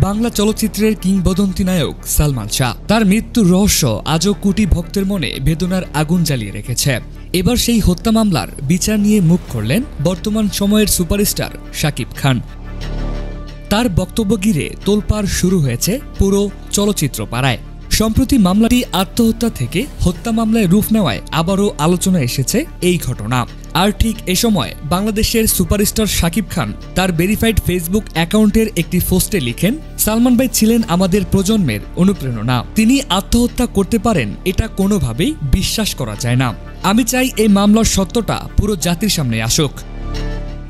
বাংলা চলচ্চিত্রের কিংবদন্তি নায়ক সালমান শাহ। তার মৃত্যুর রহস্য আজও কোটি ভক্তের মনে বেদনার আগুন জ্বালিয়ে রেখেছে। এবার সেই হত্যা মামলার বিচার নিয়ে মুখ খুললেন বর্তমান সময়ের সুপারস্টার শাকিব খান। তার বক্তব্য ঘিরে তোলপাড় শুরু হয়েছে পুরো চলচ্চিত্র পাড়ায়। সম্প্রতি মামলাটি আত্মহত্যা থেকে হত্যা মামলায় রূপ নেওয়ায় আবারও আলোচনা এসেছে এই ঘটনা। আর ঠিক এ সময় বাংলাদেশের সুপারস্টার শাকিব খান তার ভেরিফাইড ফেসবুক অ্যাকাউন্টের একটি পোস্টে লিখেন, সালমান ভাই ছিলেন আমাদের প্রজন্মের অনুপ্রেরণা। তিনি আত্মহত্যা করতে পারেন এটা কোনোভাবেই বিশ্বাস করা যায় না। আমি চাই এই মামলার সত্যটা পুরো জাতির সামনে আসুক।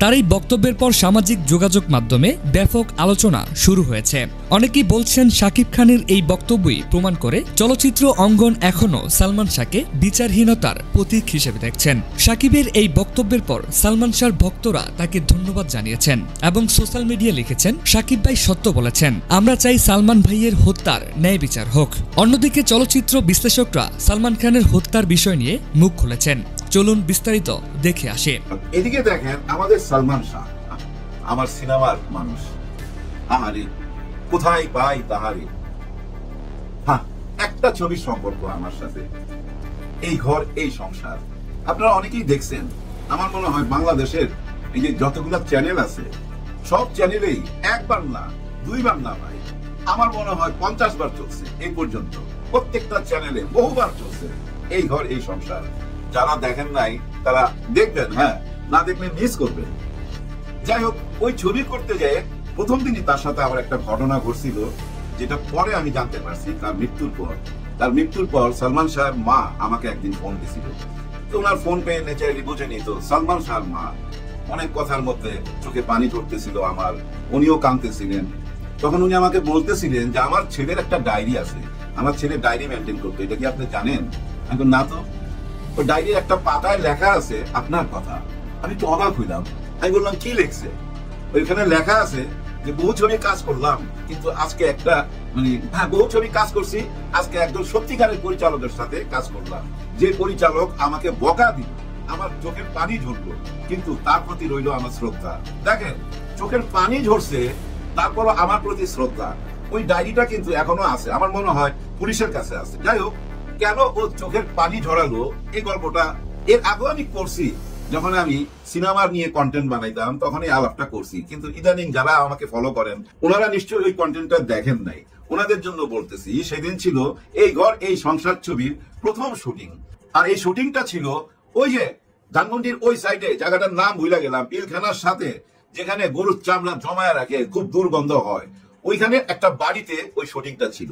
তার এই বক্তব্যের পর সামাজিক যোগাযোগ মাধ্যমে ব্যাপক আলোচনা শুরু হয়েছে। অনেকেই বলছেন শাকিব খানের এই বক্তব্যই প্রমাণ করে চলচ্চিত্র অঙ্গন এখনও সালমান শাহকে বিচারহীনতার প্রতীক হিসেবে দেখছেন। শাকিবের এই বক্তব্যের পর সালমান শাহর ভক্তরা তাকে ধন্যবাদ জানিয়েছেন এবং সোশ্যাল মিডিয়া লিখেছেন, শাকিব ভাই সত্য বলেছেন, আমরা চাই সালমান ভাইয়ের হত্যার ন্যায় বিচার হোক। অন্যদিকে চলচ্চিত্র বিশ্লেষকরা সালমান খানের হত্যার বিষয় নিয়ে মুখ খুলেছেন। চলুন বিস্তারিত দেখে আসে। এদিকে দেখেন আমাদের সালমান শাহ, আমার সিনেমার মানুষ, আহারে কোথায় পাই তাহারে। হ্যাঁ, একটা ছবির সম্পর্ক আমার সাথে, এই ঘর এই সংসার। আপনারা অনেকেই দেখছেন, আমার মনে হয় বাংলাদেশের এই যে যতগুলো চ্যানেল আছে সব চ্যানেলেই একবার না দুইবার না ভাই, আমার মনে হয় 50 বার চলছে এই পর্যন্ত। প্রত্যেকটা চ্যানেলে বহুবার চলছে এই ঘর এই সংসার। যারা দেখেন নাই তারা দেখবেন, হ্যাঁ, না দেখলে মিস করবেন। যাই হোক, ওই ছবি করতে যায় প্রথম দিনই তার সাথে আবার একটা ঘটনা ঘটছিল, যেটা পরে আমি জানতে পারছি তার মৃত্যুর পর সালমান শাহর মা আমাকে একদিন ফোন দিছিল। তো ওনার ফোন পেয়ে নেচারালি বুঝে নিত সালমান শাহর মা অনেক কথার মধ্যে চোখে পানি ধরতেছিল আমার, উনিও কাঁদতেছিলেন। তখন উনি আমাকে বলতেছিলেন যে আমার ছেলের একটা ডায়েরি আছে, আমার ছেলে ডায়েরি মেনটেন করতো, এটা কি আপনি জানেন? আমি না তো। ডায়েরির একটা পাতায় লেখা আছে আপনার কথা। আমি তো অবাক হইলাম। আমি বললাম, কি লিখছে? ওইখানে লেখা আছে যে বহু ছবি কাজ করলাম, কিন্তু আজকে একটা বহু ছবি কাজ করছি, আজকে একজন সত্যিকারের পরিচালকের সাথে কাজ করলাম, যে পরিচালক আমাকে বকা দিল, আমার চোখের পানি ঝরলো, কিন্তু তার প্রতি রইল আমার শ্রদ্ধা। দেখেন, চোখের পানি ঝরছে, তারপরও আমার প্রতি শ্রদ্ধা। ওই ডায়েরিটা কিন্তু এখনো আছে, আমার মনে হয় পুলিশের কাছে আছে। যাই হোক, কেন ও চোখের পানি ঝরালো এই গল্পটা এর আগেও আমি করছি, যখন আমি সিনেমা নিয়ে কন্টেন্ট বানাইতাম তখন এই আলাপটা করছি। কিন্তু ইদানিং যারা আমাকে ফলো করেন ওনারা নিশ্চয়ই ওই কন্টেন্টটা দেখেন নাই, ওনাদের জন্য বলতেছি। সেদিন ছিল এই ঘর এই সংসার ছবির প্রথম শুটিং, আর এই শুটিংটা ছিল ওই যে ধানমন্ডির ওই সাইডে, জায়গাটার নাম ভুলে গেলাম, পিলখানার সাথে যেখানে গরুর চামড়া জমায় রাখে, খুব দুর্গন্ধ হয়, ওইখানে একটা বাড়িতে ওই শুটিংটা ছিল।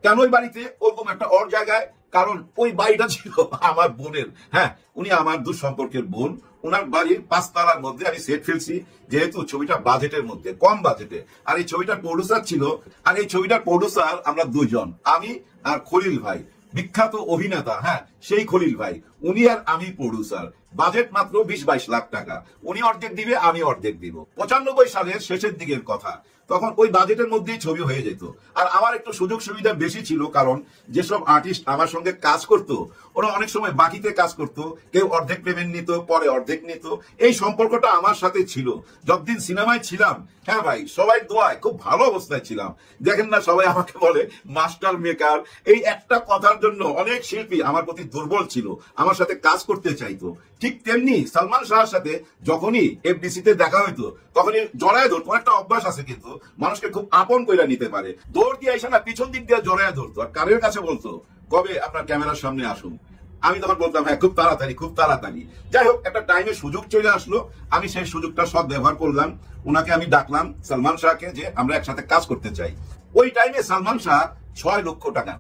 কেন ওই বাড়িতে ওরকম একটা ওর জায়গায়? কারণ ওই বাড়িটা ছিল আমার বোনের। হ্যাঁ, উনি আমার দূর সম্পর্কের বোন। ওনার বাড়ির 5 তলার মধ্যে আমি সেট ফেলছি, যেহেতু ছবিটা বাজেটের মধ্যে, কম বাজেটে। আর এই ছবিটার প্রডিউসার ছিল, আর এই ছবিটার প্রডিউসার আমরা দুইজন, আমি আর খলিল ভাই, বিখ্যাত অভিনেতা। হ্যাঁ, সেই খলিল ভাই, উনি আর আমি প্রডিউসার। বাজেট মাত্র 20-22 লাখ টাকা। উনি অর্ধেক দিবে, আমি অর্ধেক দিব। 95 সালের শেষের দিকের কথা। তখন ওই বাজেটের মধ্যেই ছবি হয়ে যেত। আর আমার একটু সুযোগ সুবিধা বেশি ছিল, কারণ যেসব আর্টিস্ট আমার সঙ্গে কাজ করত ওরা অনেক সময় বাকিতে কাজ করত, কেউ অর্ধেক পেমেন্ট নিত, পরে অর্ধেক নিত। এই সম্পর্কটা আমার সাথে ছিল যতদিন সিনেমায় ছিলাম। হ্যাঁ ভাই, সবাই দোয়ায় খুব ভালো অবস্থায় ছিলাম। দেখেন না, সবাই আমাকে বলে মাস্টার মেকার। এই একটা কথার জন্য অনেক শিল্পী আমার প্রতি দুর্বল ছিল, আমার সাথে কাজ করতে চাইতো। ঠিক তেমনি সালমান শাহর সাথে যখনই এফডিসিতে দেখা হইতো তখনই জড়ায় ধরতো। একটা অভ্যাস আছে কিন্তু, মানুষকে খুব আপন কইরা নিতে পারে। দৌড় দিয়ে আইসা না, পিছন দিক দিয়ে জড়ায় ধরতো, আর কানের কাছে বলতো, কবে আপনার ক্যামেরার সামনে আসুন। আমি তখন বলতাম, হ্যাঁ, খুব তাড়াতাড়ি, খুব তাড়াতাড়ি। যাই হোক, একটা টাইমে সুযোগ চলে আসলো, আমি সেই সুযোগটা সৎ ব্যবহার করলাম। ওনাকে আমি ডাকলাম, সালমান শাহকে, যে আমরা একসাথে কাজ করতে চাই। ওই টাইমে সালমান শাহ 6 লক্ষ টাকা